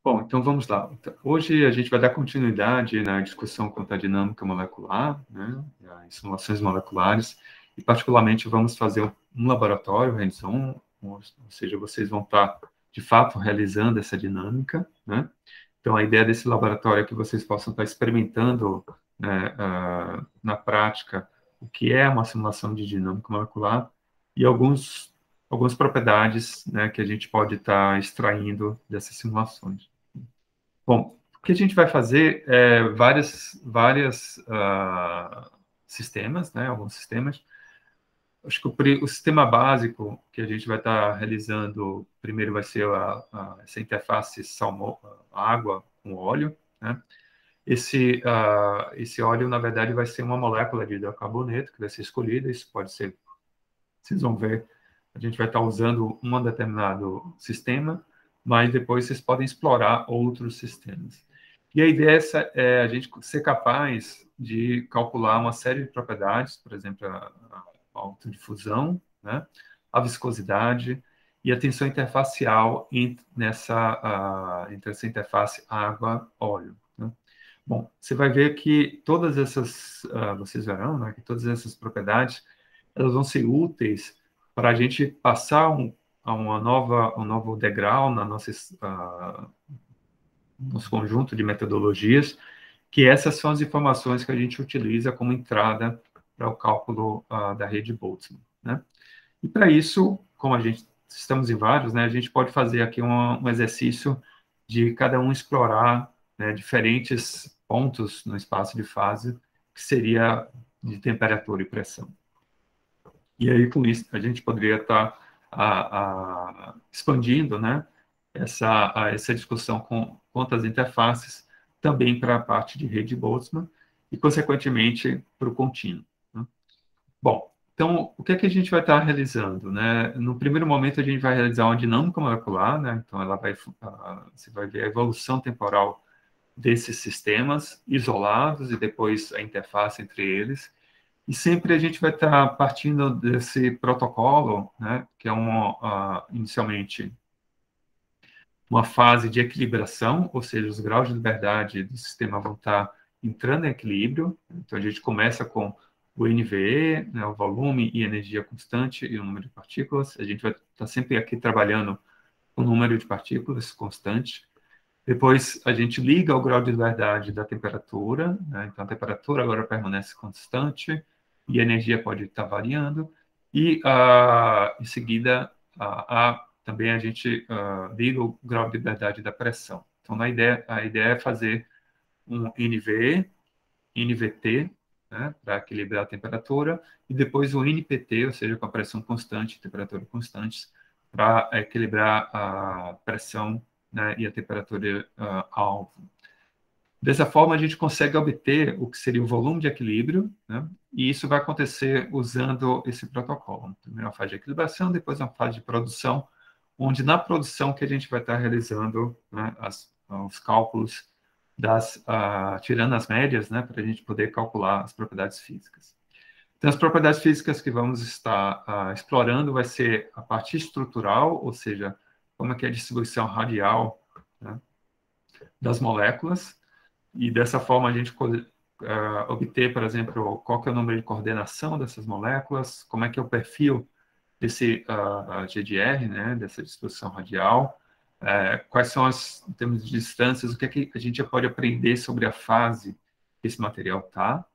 Bom, então vamos lá. Então, hoje a gente vai dar continuidade na discussão quanto à dinâmica molecular, né, as simulações moleculares, e particularmente vamos fazer um laboratório hands-on, ou seja, vocês vão estar, de fato, realizando essa dinâmica, né? Então, a ideia desse laboratório é que vocês possam estar experimentando, né, na prática, o que é uma simulação de dinâmica molecular e algumas propriedades, né, que a gente pode estar extraindo dessas simulações. Bom, o que a gente vai fazer é várias sistemas, né, alguns sistemas. Acho que o sistema básico que a gente vai estar realizando primeiro vai ser essa interface água com óleo, né? Esse óleo, na verdade, vai ser uma molécula de hidrocarboneto que vai ser escolhida. Isso pode ser, vocês vão ver, a gente vai estar usando um determinado sistema, mas depois vocês podem explorar outros sistemas. E a ideia é a gente ser capaz de calcular uma série de propriedades, por exemplo, a autodifusão, né? A viscosidade e a tensão interfacial entre essa interface água-óleo, né? Bom, você vai ver que todas essas, vocês verão, né, que todas essas propriedades, elas vão ser úteis para a gente passar um novo degrau na nosso conjunto de metodologias, que essas são as informações que a gente utiliza como entrada para o cálculo da rede Boltzmann, né? E para isso, como a gente estamos em vários, né, a gente pode fazer aqui um exercício de cada um explorar, né, diferentes pontos no espaço de fase, que seria de temperatura e pressão. E aí, com isso, a gente poderia estar expandindo, né, essa discussão quanto às interfaces, também para a parte de rede Boltzmann e, consequentemente, para o contínuo, né? Bom, então, o que é que a gente vai estar realizando, né? No primeiro momento, a gente vai realizar uma dinâmica molecular, né? Então, você vai ver a evolução temporal desses sistemas isolados e depois a interface entre eles. E sempre a gente vai estar partindo desse protocolo, né? Que é inicialmente uma fase de equilibração, ou seja, os graus de liberdade do sistema vão estar entrando em equilíbrio. Então, a gente começa com o NVE, né, o volume e energia constante e o número de partículas. A gente vai estar sempre aqui trabalhando com o número de partículas constante. Depois, a gente liga o grau de liberdade da temperatura, né? Então, a temperatura agora permanece constante e a energia pode estar variando. E, em seguida, também a gente liga o grau de liberdade da pressão. Então, a ideia é fazer um NVE, NVT, né, para equilibrar a temperatura, e depois o NPT, ou seja, com a pressão constante e temperatura constantes, para equilibrar a pressão, né, e a temperatura alvo. Dessa forma, a gente consegue obter o que seria o volume de equilíbrio, né, e isso vai acontecer usando esse protocolo. Primeiro uma fase de equilibração, depois uma fase de produção, onde na produção que a gente vai estar realizando, né, os cálculos tirando as médias, né, para a gente poder calcular as propriedades físicas. Então, as propriedades físicas que vamos estar explorando vai ser a parte estrutural, ou seja, como é que é a distribuição radial, né, das moléculas, e dessa forma a gente obter, por exemplo, qual que é o número de coordenação dessas moléculas, como é que é o perfil desse GDR, né, dessa distribuição radial, quais são em termos de distâncias, o que é que a gente já pode aprender sobre a fase que esse material está.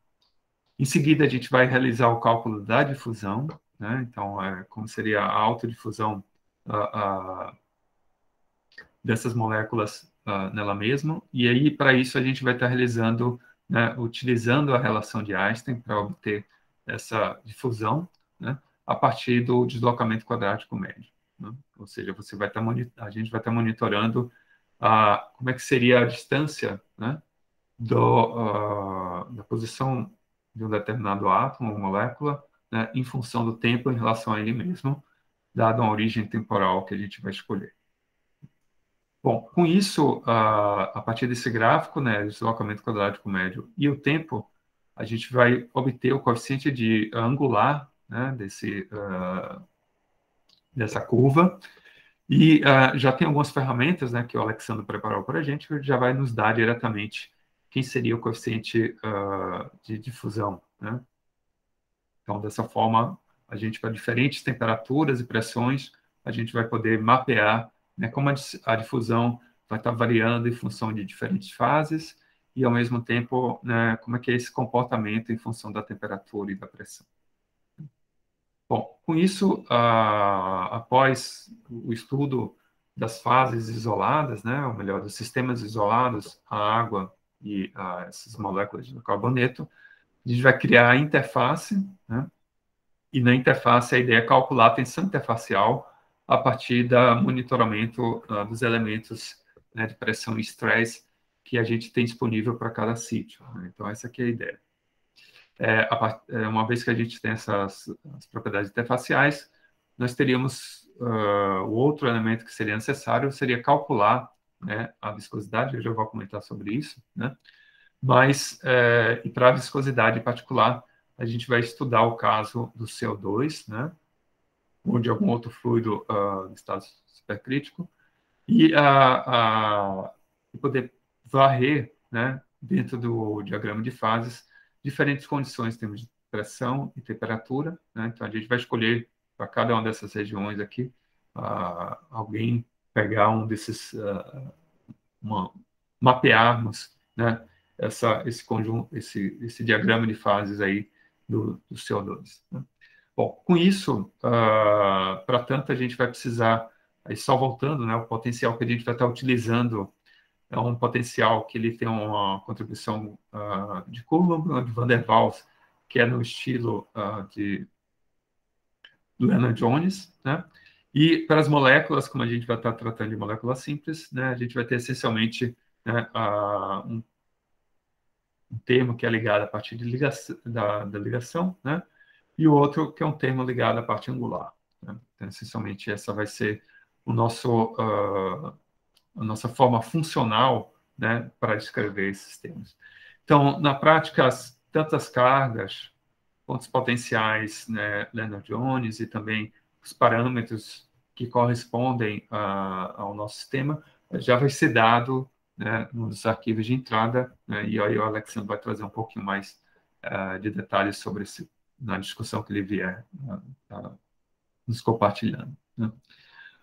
Em seguida, a gente vai realizar o cálculo da difusão, né, então, como seria a autodifusão dessas moléculas nela mesma, e aí, para isso, a gente vai estar realizando, né, utilizando a relação de Einstein para obter essa difusão, né, a partir do deslocamento quadrático médio, né? Ou seja, a gente vai estar monitorando como é que seria a distância, né, da posição de um determinado átomo ou molécula, né, em função do tempo em relação a ele mesmo, dado a origem temporal que a gente vai escolher. Bom, com isso, a partir desse gráfico, né, deslocamento quadrático médio e o tempo, a gente vai obter o coeficiente angular, né, dessa curva, E já tem algumas ferramentas, né, que o Alexandre preparou para a gente, que já vai nos dar diretamente quem seria o coeficiente de difusão, né? Então, dessa forma, a gente, para diferentes temperaturas e pressões, a gente vai poder mapear, né, como a difusão vai estar variando em função de diferentes fases e, ao mesmo tempo, né, como é que é esse comportamento em função da temperatura e da pressão. Bom, com isso, após o estudo das fases isoladas, né, ou melhor, dos sistemas isolados, a água e essas moléculas de carboneto, a gente vai criar a interface, né, e na interface a ideia é calcular a tensão interfacial a partir do monitoramento dos elementos, né, de pressão e estresse que a gente tem disponível para cada sítio, né? Então, essa aqui é a ideia. Uma vez que a gente tem essas as propriedades interfaciais, nós teríamos o outro elemento que seria necessário seria calcular, né, a viscosidade. Eu já vou comentar sobre isso, né? Mas e para a viscosidade em particular, a gente vai estudar o caso do CO2, né, ou de algum outro fluido em estado supercrítico, e poder varrer, né, dentro do diagrama de fases, diferentes condições em termos de pressão e temperatura, né? Então, a gente vai escolher para cada uma dessas regiões aqui, alguém pegar um desses, mapearmos, né, esse conjunto, esse diagrama de fases aí do CO2, né? Bom, com isso, para tanto, a gente vai precisar, aí só voltando, né, o potencial que a gente vai estar utilizando é um potencial que ele tem uma contribuição de Coulomb, de Van der Waals, que é no estilo do Lennard-Jones, né? E para as moléculas, como a gente vai estar tratando de moléculas simples, né, a gente vai ter essencialmente, né, um termo que é ligado à parte de ligação, da ligação, né? E o outro que é um termo ligado à parte angular, né? Então, essencialmente, essa vai ser o nosso, a nossa forma funcional, né, para descrever esses termos. Então, na prática, tantas cargas quanto os potenciais, né, Lennard-Jones e também os parâmetros que correspondem ao nosso sistema já vai ser dado, né, nos arquivos de entrada, né, e aí o Alexandre vai trazer um pouquinho mais de detalhes sobre isso na discussão que ele vier nos compartilhando, né?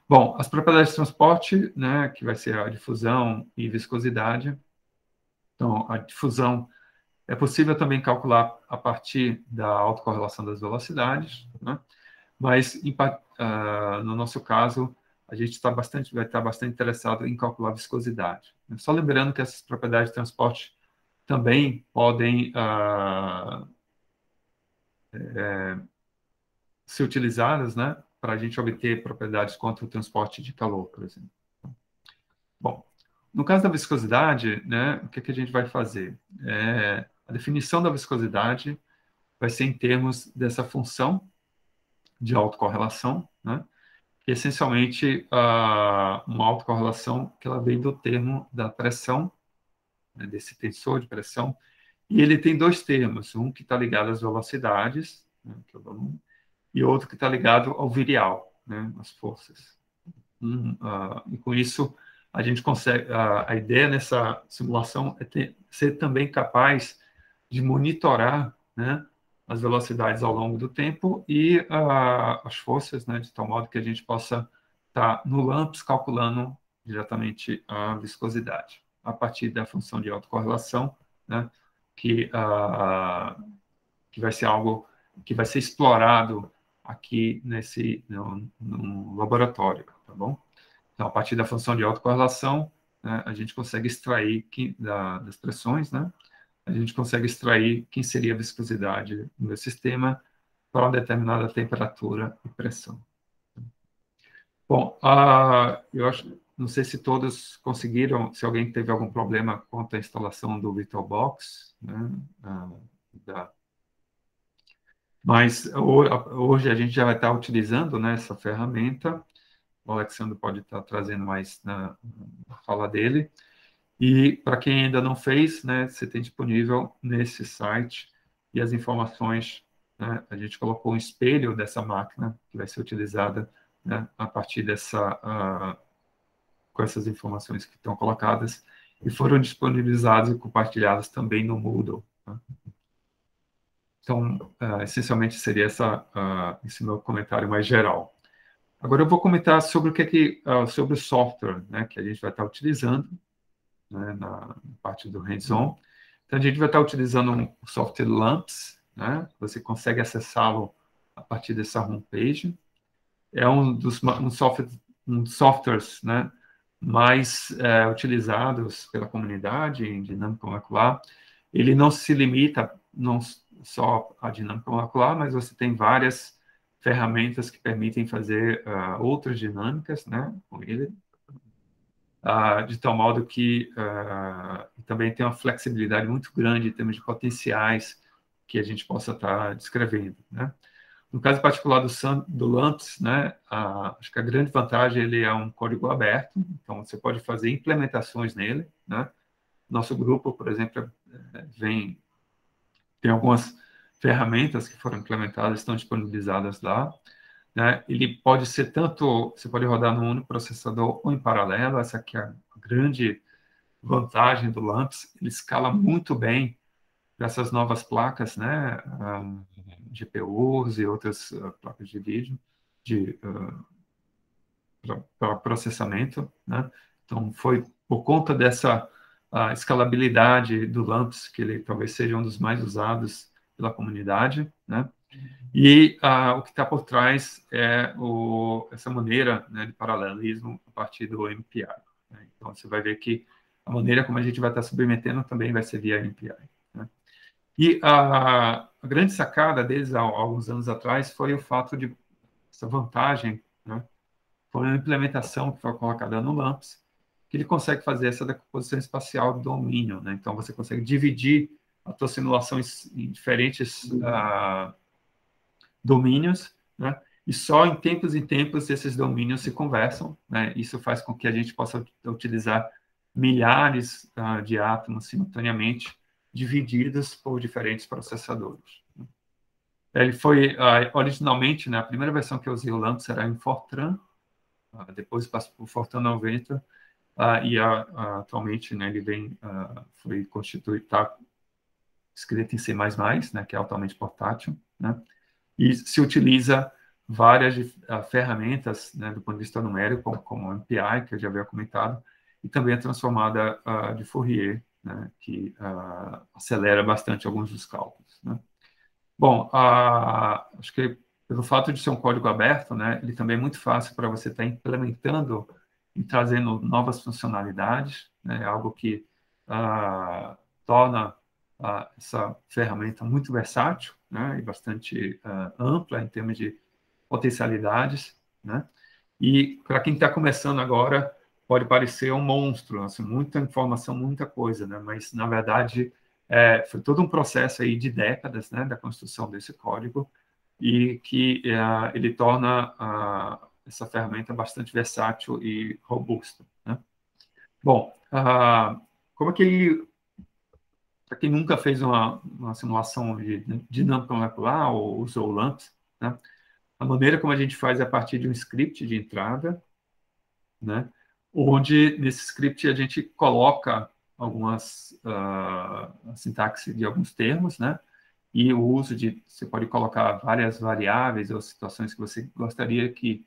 Bom, as propriedades de transporte, né, que vai ser a difusão e viscosidade. Então, a difusão é possível também calcular a partir da autocorrelação das velocidades, né? Mas, no nosso caso, a gente vai estar bastante interessado em calcular a viscosidade. Só lembrando que essas propriedades de transporte também podem ser utilizadas, né, para a gente obter propriedades contra o transporte de calor, por exemplo. Bom, no caso da viscosidade, né, o que a gente vai fazer? A definição da viscosidade vai ser em termos dessa função de autocorrelação, né, que é essencialmente uma autocorrelação que ela vem do termo da pressão, né, desse tensor de pressão, e ele tem dois termos, um que está ligado às velocidades, né, que é o volume, e outro que está ligado ao virial, né, às forças. E com isso, a gente consegue. A ideia nessa simulação é ser também capaz de monitorar, né, as velocidades ao longo do tempo e as forças, né, de tal modo que a gente possa estar no LAMMPS calculando diretamente a viscosidade, a partir da função de autocorrelação, né, que, que vai ser algo que vai ser explorado aqui no laboratório, tá bom? Então, a partir da função de autocorrelação, né, a gente consegue extrair das pressões, né, a gente consegue extrair quem seria a viscosidade do meu sistema para uma determinada temperatura e pressão. Bom, eu acho, não sei se todos conseguiram, se alguém teve algum problema quanto à instalação do VirtualBox, né, mas hoje a gente já vai estar utilizando, né, essa ferramenta. O Alexandre pode estar trazendo mais na fala dele. E para quem ainda não fez, né, você tem disponível nesse site e as informações, né, a gente colocou um espelho dessa máquina que vai ser utilizada né, a partir com essas informações que estão colocadas, e foram disponibilizadas e compartilhadas também no Moodle. Tá? Então, essencialmente seria esse meu comentário mais geral. Agora eu vou comentar sobre sobre o software, né, que a gente vai estar utilizando, né, na parte do hands-on. Então a gente vai estar utilizando o software LAMPS, né? Você consegue acessá-lo a partir dessa homepage. É um dos softwares, né, mais utilizados pela comunidade em dinâmica molecular. Ele não se limita não só à dinâmica molecular, mas você tem várias ferramentas que permitem fazer outras dinâmicas, né, com ele, de tal modo que também tem uma flexibilidade muito grande em termos de potenciais que a gente possa estar descrevendo, né? No caso particular do LAMPS, né, acho que a grande vantagem ele é um código aberto, então você pode fazer implementações nele, né? Nosso grupo, por exemplo, tem algumas ferramentas que foram implementadas, estão disponibilizadas lá, né? Ele pode ser você pode rodar no único processador ou em paralelo, essa aqui é a grande vantagem do LAMPS, ele escala muito bem para essas novas placas, né, GPUs e outras placas de vídeo para processamento, né? Então, foi por conta dessa escalabilidade do LAMPS, que ele talvez seja um dos mais usados pela comunidade, né? E o que está por trás é essa maneira, né, de paralelismo a partir do MPI. Né? Então, você vai ver que a maneira como a gente vai estar submetendo também vai ser via MPI. Né? E a grande sacada deles, há alguns anos atrás, foi o fato de essa vantagem, né? Foi uma implementação que foi colocada no LAMPS, que ele consegue fazer essa decomposição espacial do domínio. Né? Então, você consegue dividir a tua simulação em diferentes domínios, né? E só em tempos esses domínios se conversam, né? Isso faz com que a gente possa utilizar milhares de átomos simultaneamente, divididos por diferentes processadores. Ele foi, originalmente, né, a primeira versão que eu usei o LAMPS era em Fortran, depois passou por Fortran 90, e atualmente, né, ele foi constituído, está escrito em C++, né, que é altamente portátil, né? E se utiliza várias ferramentas, né, do ponto de vista numérico, como o MPI, que eu já havia comentado, e também a transformada de Fourier, né, que acelera bastante alguns dos cálculos. Né? Bom, acho que pelo fato de ser um código aberto, né, ele também é muito fácil para você estar implementando e trazendo novas funcionalidades, né, algo que torna essa ferramenta muito versátil, né, e bastante ampla em termos de potencialidades, né? E para quem está começando agora, pode parecer um monstro, assim, muita informação, muita coisa, né? Mas, na verdade, foi todo um processo aí de décadas, né, da construção desse código e que ele torna essa ferramenta bastante versátil e robusta, né? Bom, como é que para quem nunca fez uma simulação de dinâmica molecular ou usou o LAMPS, né? A maneira como a gente faz é a partir de um script de entrada, né? Onde nesse script a gente coloca algumas sintaxe de alguns termos, né? E o uso você pode colocar várias variáveis ou situações que você gostaria que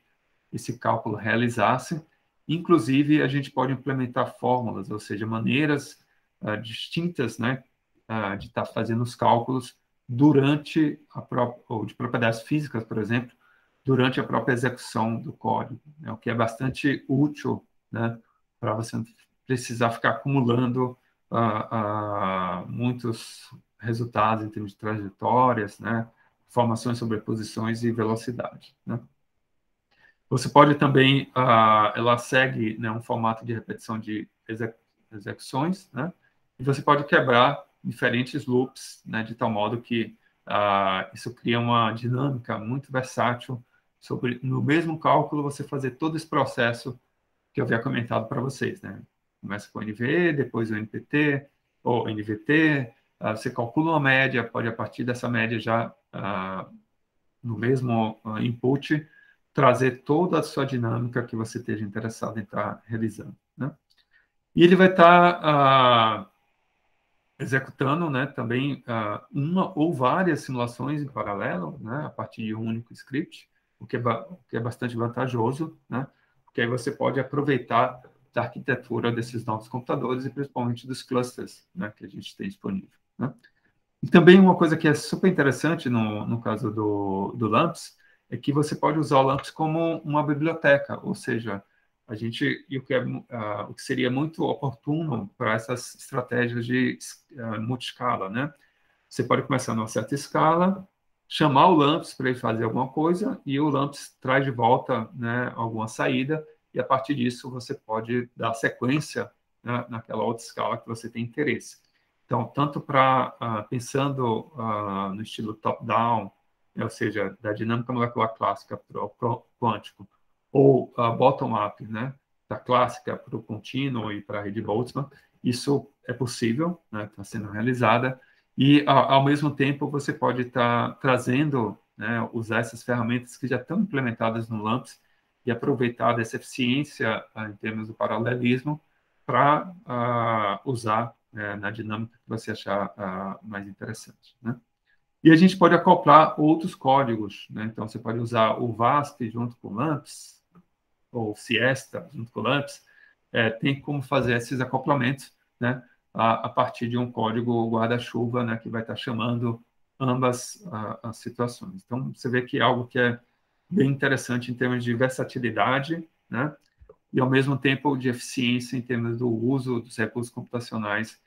esse cálculo realizasse. Inclusive, a gente pode implementar fórmulas, ou seja, maneiras distintas, né, de estar fazendo os cálculos durante ou de propriedades físicas, por exemplo, durante a própria execução do código, né, o que é bastante útil, né, para você não precisar ficar acumulando muitos resultados em termos de trajetórias, né, informações sobre posições e velocidade, né. Você pode também, ela segue, né, um formato de repetição de execuções, né? E você pode quebrar diferentes loops, né, de tal modo que isso cria uma dinâmica muito versátil sobre, no mesmo cálculo, você fazer todo esse processo que eu havia comentado para vocês, né? Começa com o NVE, depois o NPT, ou NVT, você calcula uma média, pode, a partir dessa média já, no mesmo input, trazer toda a sua dinâmica que você esteja interessado em estar realizando, né? E ele vai estar executando, né, também uma ou várias simulações em paralelo, né, a partir de um único script, o que é bastante vantajoso, né, porque aí você pode aproveitar da arquitetura desses novos computadores e principalmente dos clusters, né, que a gente tem disponível, né? E também uma coisa que é super interessante no caso do LAMPS é que você pode usar o LAMPS como uma biblioteca, ou seja, o que seria muito oportuno para essas estratégias de multiscala, né? Você pode começar numa certa escala, chamar o LAMPS para ele fazer alguma coisa e o LAMPS traz de volta, né, alguma saída e a partir disso você pode dar sequência, né, naquela outra escala que você tem interesse. Então, tanto pensando no estilo top-down, né, ou seja, da dinâmica molecular clássica para o quântico, ou bottom-up, né, da clássica para o contínuo e para a rede Boltzmann, isso é possível, né, está sendo realizada, e, ao mesmo tempo, você pode estar trazendo, né, usar essas ferramentas que já estão implementadas no LAMPS e aproveitar dessa eficiência em termos do paralelismo para usar na dinâmica que você achar mais interessante, né? E a gente pode acoplar outros códigos, né? Então, você pode usar o VASP junto com o LAMPS, ou Siesta junto com o LAMPS, tem como fazer esses acoplamentos, né, a partir de um código guarda-chuva, né, que vai estar chamando ambas as situações. Então, você vê que é algo que é bem interessante em termos de versatilidade, né, e, ao mesmo tempo, de eficiência em termos do uso dos recursos computacionais,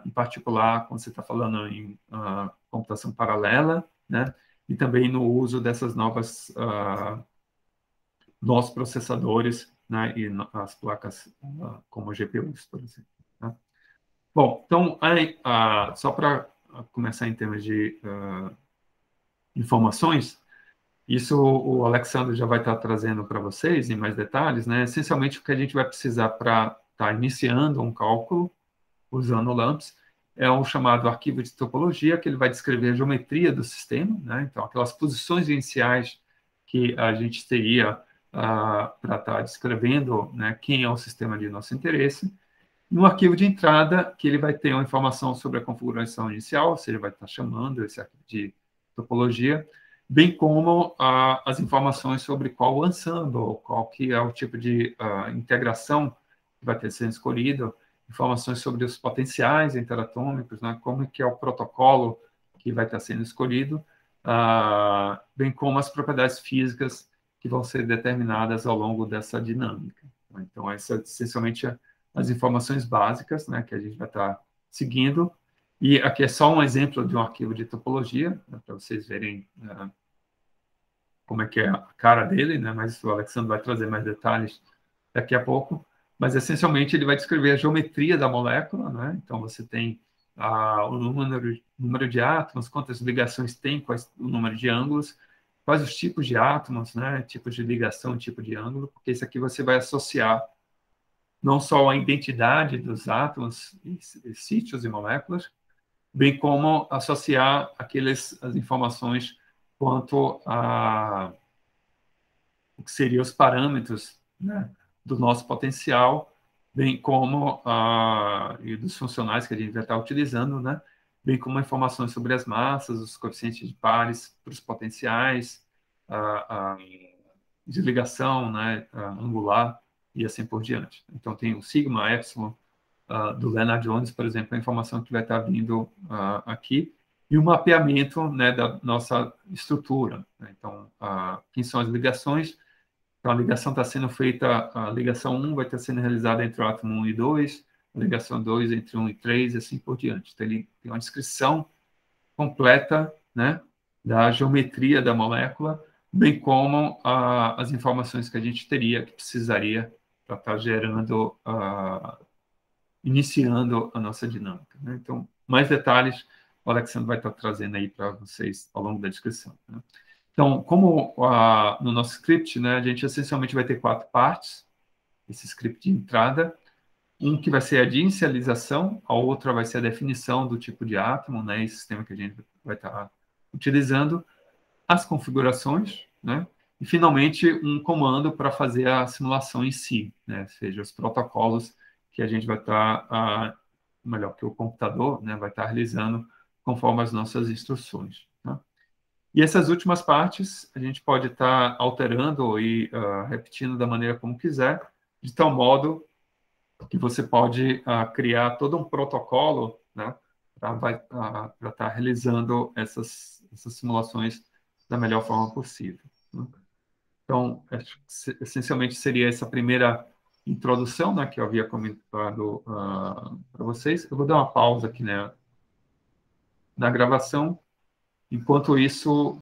em particular, quando você está falando em computação paralela, né, e também no uso dessas novos processadores, né, e as placas como GPUs, por exemplo, né? Bom, então, só para começar em termos de informações, isso o Alexandre já vai estar trazendo para vocês em mais detalhes, né? Essencialmente, o que a gente vai precisar para estar iniciando um cálculo usando o LAMPS é um chamado arquivo de topologia, que ele vai descrever a geometria do sistema, né? Então, aquelas posições iniciais que a gente teria para estar descrevendo, né, quem é o sistema de nosso interesse. No arquivo de entrada, que ele vai ter uma informação sobre a configuração inicial, ou seja, vai estar chamando esse arquivo de topologia, bem como as informações sobre qual o ensemble, qual que é o tipo de integração que vai ter sendo escolhido, informações sobre os potenciais interatômicos, né, como que é o protocolo que vai estar sendo escolhido, bem como as propriedades físicas que vão ser determinadas ao longo dessa dinâmica. Então, essa é essencialmente as informações básicas, né, que a gente vai estar seguindo. E aqui é só um exemplo de um arquivo de topologia, né, para vocês verem como é que é a cara dele, né, mas o Alexandre vai trazer mais detalhes daqui a pouco. Mas, essencialmente, ele vai descrever a geometria da molécula, né? Então, você tem o número de átomos, quantas ligações tem, quais o número de ângulos, quais os tipos de átomos, né? Tipos de ligação, tipo de ângulo, porque isso aqui você vai associar não só a identidade dos átomos, e sítios e moléculas, bem como associar as informações quanto a o que seriam os parâmetros, né, do nosso potencial, bem como e dos funcionais que a gente vai estar utilizando, né, bem como informações sobre as massas, os coeficientes de pares para os potenciais, a desligação, né, angular e assim por diante. Então, tem o sigma, epsilon, do Lennard Jones, por exemplo, a informação que vai estar vindo aqui, e o mapeamento, né, da nossa estrutura, né? Então, quem são as ligações? Então, a ligação está sendo feita, a ligação 1 vai estar sendo realizada entre o átomo 1 e 2, a ligação 2 entre 1 e 3, e assim por diante. Então, ele tem uma descrição completa, né, da geometria da molécula, bem como as informações que a gente teria, que precisaria para estar gerando, iniciando a nossa dinâmica, né? Então, mais detalhes o Alexandre vai estar trazendo aí para vocês ao longo da descrição, né? Então, como no nosso script, né, a gente essencialmente vai ter 4 partes, esse script de entrada, um que vai ser a de inicialização, a outra vai ser a definição do tipo de átomo, né, esse sistema que a gente vai estar utilizando, as configurações, né, E, finalmente, um comando para fazer a simulação em si, né? Ou seja, os protocolos que a gente vai estar, melhor, que o computador, né, vai estar realizando conforme as nossas instruções. Tá? E essas últimas partes a gente pode estar alterando e repetindo da maneira como quiser, de tal modo que você pode criar todo um protocolo, né, para estar realizando essas simulações da melhor forma possível. Né? Então, acho que essencialmente seria essa primeira introdução, né, que eu havia comentado para vocês. Eu vou dar uma pausa aqui, né, na gravação. Enquanto isso,